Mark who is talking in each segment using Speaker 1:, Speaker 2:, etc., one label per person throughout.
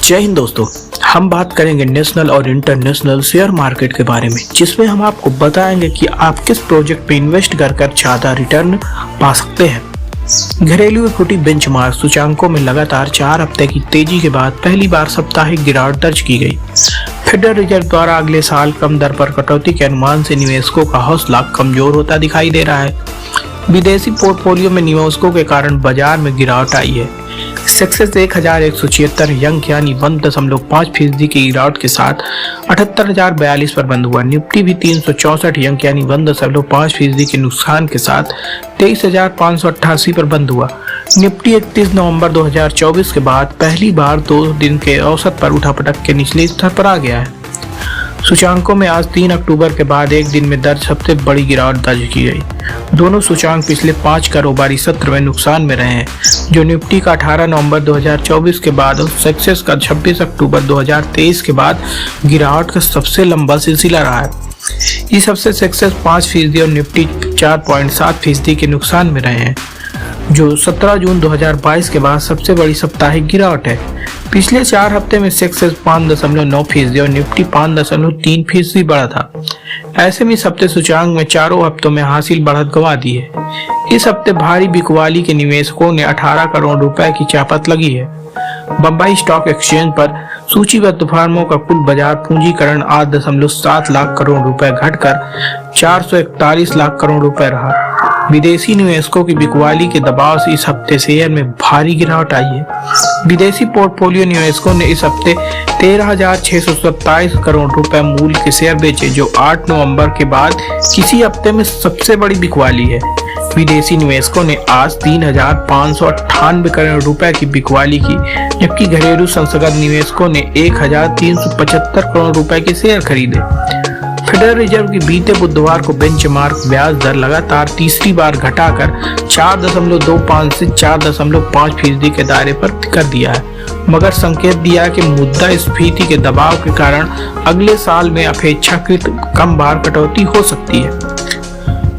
Speaker 1: जय हिंद दोस्तों, हम बात करेंगे नेशनल और इंटरनेशनल शेयर मार्केट के बारे में, जिसमें हम आपको बताएंगे कि आप किस प्रोजेक्ट पे इन्वेस्ट कर ज्यादा रिटर्न पा सकते हैं। घरेलू इक्विटी बेंचमार्क सूचांकों में लगातार 4 हफ्ते की तेजी के बाद पहली बार साप्ताहिक गिरावट दर्ज की गई। फेडरल रिजर्व द्वारा अगले साल कम दर पर कटौती के अनुमान से निवेशकों का हौसला कमजोर होता दिखाई दे रहा है। विदेशी पोर्टफोलियो में निवेशकों के कारण बाजार में गिरावट आई है। सेंसेक्स 1176 अंक यानी 1.5% की गिरावट के साथ 78,042 पर बंद हुआ। निफ्टी भी 364 अंक यानी 1.5% के नुकसान के साथ 23,588 पर बंद हुआ। निफ्टी 31 नवंबर 2024 के बाद पहली बार 2 दिन के औसत पर उठापटक के निचले स्तर पर आ गया है। सूचांकों में आज 3 अक्टूबर के बाद एक दिन में दर्ज सबसे बड़ी गिरावट दर्ज की गई। दोनों सूचांक पिछले 5 कारोबारी सत्र में नुकसान में रहे हैं, जो निफ्टी का 18 नवंबर 2024 के बाद और सेंसेक्स का 26 अक्टूबर 2023 के बाद गिरावट का सबसे लंबा सिलसिला रहा है। इस हफ्ते सेंसेक्स 5% और निफ्टी 4.7% के नुकसान में रहे हैं, जो 17 जून 2022 के बाद सबसे बड़ी साप्ताहिक गिरावट है। पिछले 4 हफ्ते में सेंसेक्स 5.9% और निफ्टी 5.3% बढ़ा था। ऐसे में इस हफ्ते सूचांक में चारों हफ्तों में हासिल बढ़त गंवा दी है। इस हफ्ते भारी बिकवाली के निवेशकों ने 18 करोड़ रुपए की चापत लगी है। बंबई स्टॉक एक्सचेंज पर सूचीबद्ध फर्मों का कुल बाजार पूंजीकरण 8.7 लाख करोड़ रुपए घटकर 441 लाख करोड़ रुपए रहा। विदेशी निवेशकों की बिकवाली के दबाव से इस हफ्ते शेयर में भारी गिरावट आई है। विदेशी पोर्टफोलियो निवेशकों ने इस हफ्ते 13,627 करोड़ रुपए मूल्य के शेयर बेचे, जो 8 नवंबर के बाद किसी हफ्ते में सबसे बड़ी बिकवाली है। विदेशी निवेशकों ने आज 3,598 करोड़ रुपए की बिकवाली की, जबकि घरेलू संस्थागत निवेशकों ने 1,375 करोड़ रुपए के शेयर खरीदे। फेडरल रिजर्व की बीते बुधवार को बेंचमार्क ब्याज दर लगातार तीसरी बार घटाकर 4.25 से 4.5% के दायरे पर कर दिया है, मगर संकेत दिया कि मुद्रास्फीति के दबाव के कारण अगले साल में अपेक्षाकृत कम बार कटौती हो सकती है।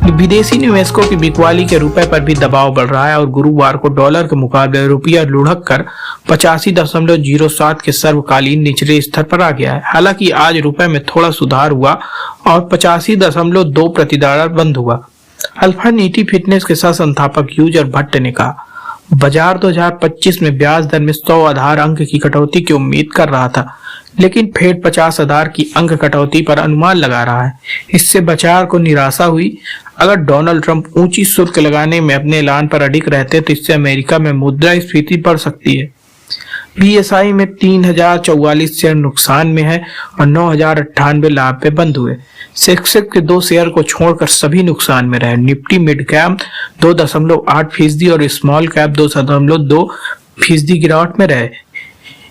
Speaker 1: विदेशी निवेशकों की बिकवाली के रुपए पर भी दबाव बढ़ रहा है और गुरुवार को डॉलर के मुकाबले रुपया लुढ़क कर 85.07 के सर्वकालीन निचले स्तर पर आ गया है। हालांकि आज रुपए में थोड़ा सुधार हुआ और 85.2 प्रति डॉलर बंद हुआ। अल्फा नीति फिटनेस के सह संस्थापक यूजर भट्ट ने कहा, बाजार 2025 में ब्याज दर में 100 आधार अंक की कटौती की उम्मीद कर रहा था, लेकिन फेड 50 आधार की अंक कटौती पर अनुमान लगा रहा है। इससे बाजार को निराशा हुई। अगर डोनाल्ड ट्रंप ऊंची शुल्क लगाने में अपने ऐलान पर अडिग रहते तो इससे अमेरिका में मुद्रास्फीति बढ़ सकती है। बीएसआई में 3,044 शेयर नुकसान में है और 9,098 लाभ पे बंद हुए। सेंसेक्स के 2 शेयर को छोड़कर सभी नुकसान में रहे। निफ्टी मिड कैप 2.8% और स्मॉल कैप 2.2% गिरावट में रहे।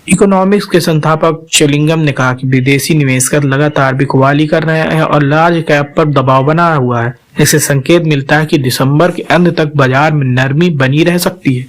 Speaker 1: इकोनॉमिक्स के संस्थापक चलिंगम ने कहा कि विदेशी निवेशक लगातार बिकवाली कर रहे हैं और लार्ज कैप पर दबाव बना हुआ है। इससे संकेत मिलता है कि दिसंबर के अंत तक बाजार में नरमी बनी रह सकती है।